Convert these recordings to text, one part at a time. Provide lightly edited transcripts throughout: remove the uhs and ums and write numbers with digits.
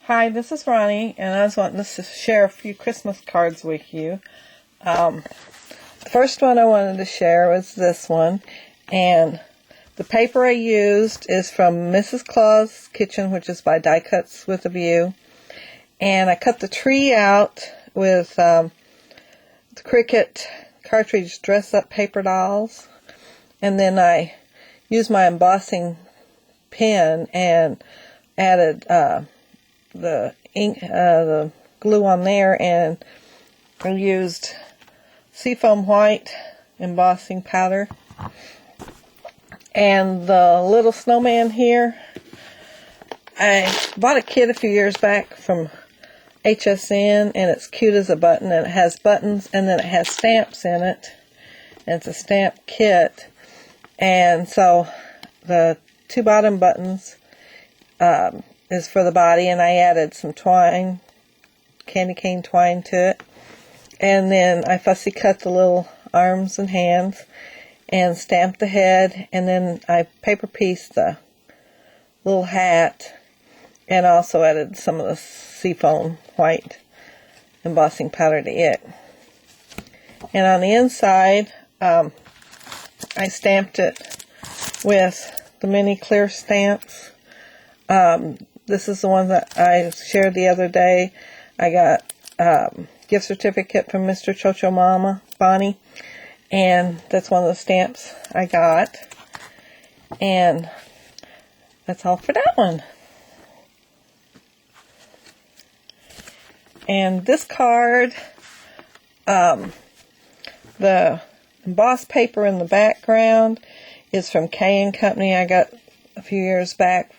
Hi, this is Ronnie, and I was wanting to share a few Christmas cards with you. The first one I wanted to share was this one, and the paper I used is from Mrs. Claus Kitchen, which is by Die Cuts with a View, and I cut the tree out with the Cricut cartridge dress-up paper dolls, and then I used my embossing pen and added the ink, the glue on there, and I used seafoam white embossing powder. And the little snowman here, I bought a kit a few years back from HSN, and it's cute as a button, and it has buttons, and then it has stamps in it, and it's a stamp kit. And so the two bottom buttons is for the body, and I added some twine, candy cane twine to it, and then I fussy cut the little arms and hands and stamped the head, and then I paper pieced the little hat and also added some of the seafoam white embossing powder to it. And on the inside I stamped it with the mini clear stamps. This is the one that I shared the other day. I got gift certificate from Mr. Chocho Mama, Bonnie, and that's one of the stamps I got. And that's all for that one. And this card, the embossed paper in the background is from K & Company. I got a few years back.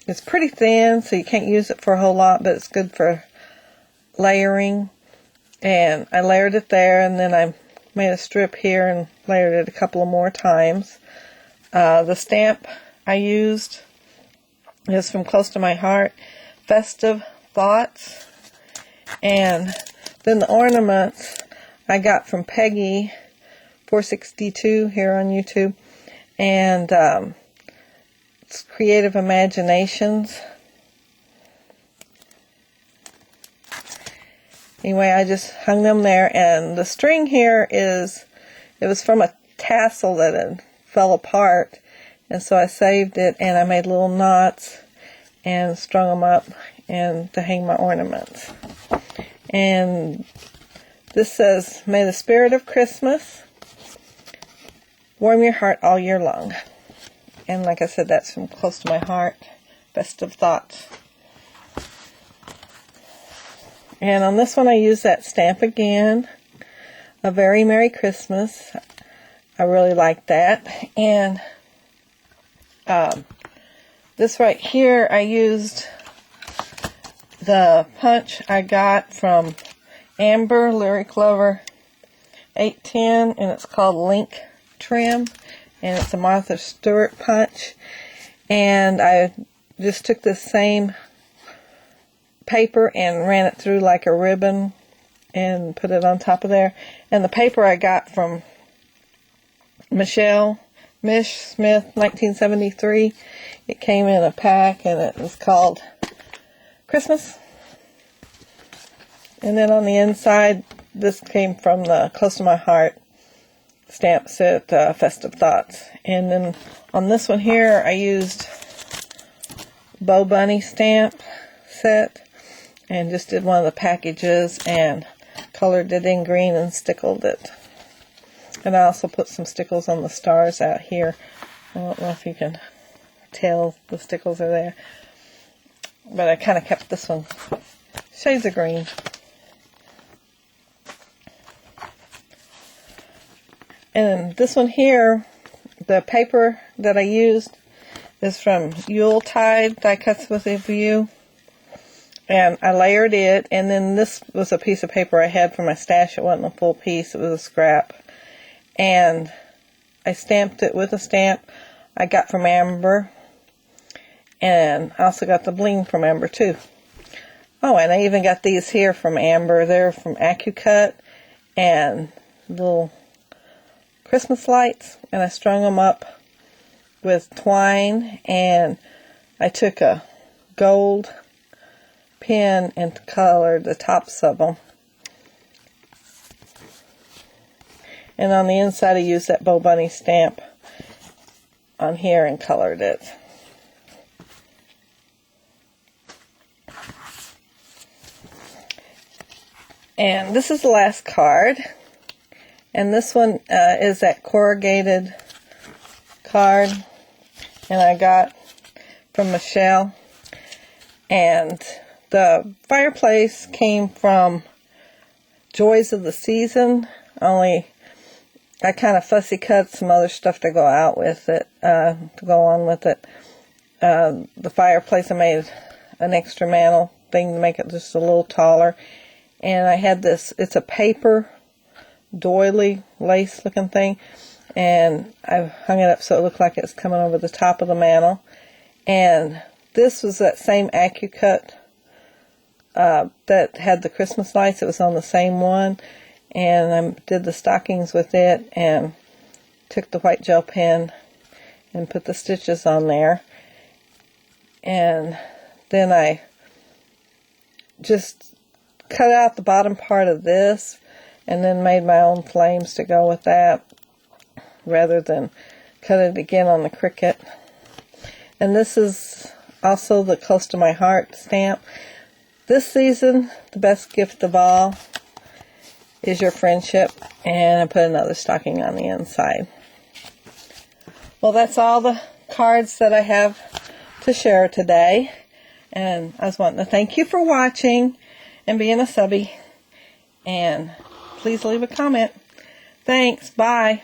It's pretty thin, so you can't use it for a whole lot, but it's good for layering. And I layered it there, and then I made a strip here and layered it a couple of more times. The stamp I used is from Close to My Heart, Festive Thoughts. And then the ornaments I got from Peggy 462 here on YouTube. And it's Creative Imaginations. Anyway, I just hung them there, and the string here it was from a tassel that had fell apart, and so I saved it, and I made little knots and strung them up and to hang my ornaments. And this says, "May the spirit of Christmas warm your heart all year long." And like I said, that's from Close to My Heart, Festive Thoughts. And on this one I used that stamp again, A Very Merry Christmas. I really like that. And this right here, I used the punch I got from Amber Lyric Lover 810, and it's called Link Trim, and it's a Martha Stewart punch. And I just took this same paper and ran it through like a ribbon and put it on top of there. And the paper I got from Mish Smith 1973. It came in a pack, and it was called Christmas. And then on the inside, this came from the Close to My Heart stamp set, Festive Thoughts. And then on this one here, I used Bo Bunny stamp set and just did one of the packages and colored it in green and stickled it. And I also put some stickles on the stars out here. I don't know if you can tell the stickles are there, but I kind of kept this one shades of green. And this one here, the paper that I used is from Yuletide Die Cuts with a View. And I layered it, and then this was a piece of paper I had from my stash. It wasn't a full piece, it was a scrap. And I stamped it with a stamp I got from Amber. And I also got the bling from Amber too. Oh, and I even got these here from Amber. They're from AccuCut, and little Christmas lights, and I strung them up with twine, and I took a gold pen and colored the tops of them. And on the inside, I used that Bo Bunny stamp on here and colored it. And this is the last card. And this one is that corrugated card. And I got from Michelle. And the fireplace came from Joys of the Season. Only I kind of fussy cut some other stuff to go out with it, to go on with it. The fireplace, I made an extra mantle thing to make it just a little taller. And I had this, it's a paper doily lace looking thing. And I hung it up so it looked like it's coming over the top of the mantle. And this was that same AccuCut that had the Christmas lights. It was on the same one. And I did the stockings with it and took the white gel pen and put the stitches on there. And then I just cut out the bottom part of this and then made my own flames to go with that rather than cut it again on the Cricut. And this is also the Close to My Heart stamp. This season, the best gift of all is your friendship. And I put another stocking on the inside. Well, that's all the cards that I have to share today. And I was wanting to thank you for watching and being a subby. And please leave a comment. Thanks. Bye.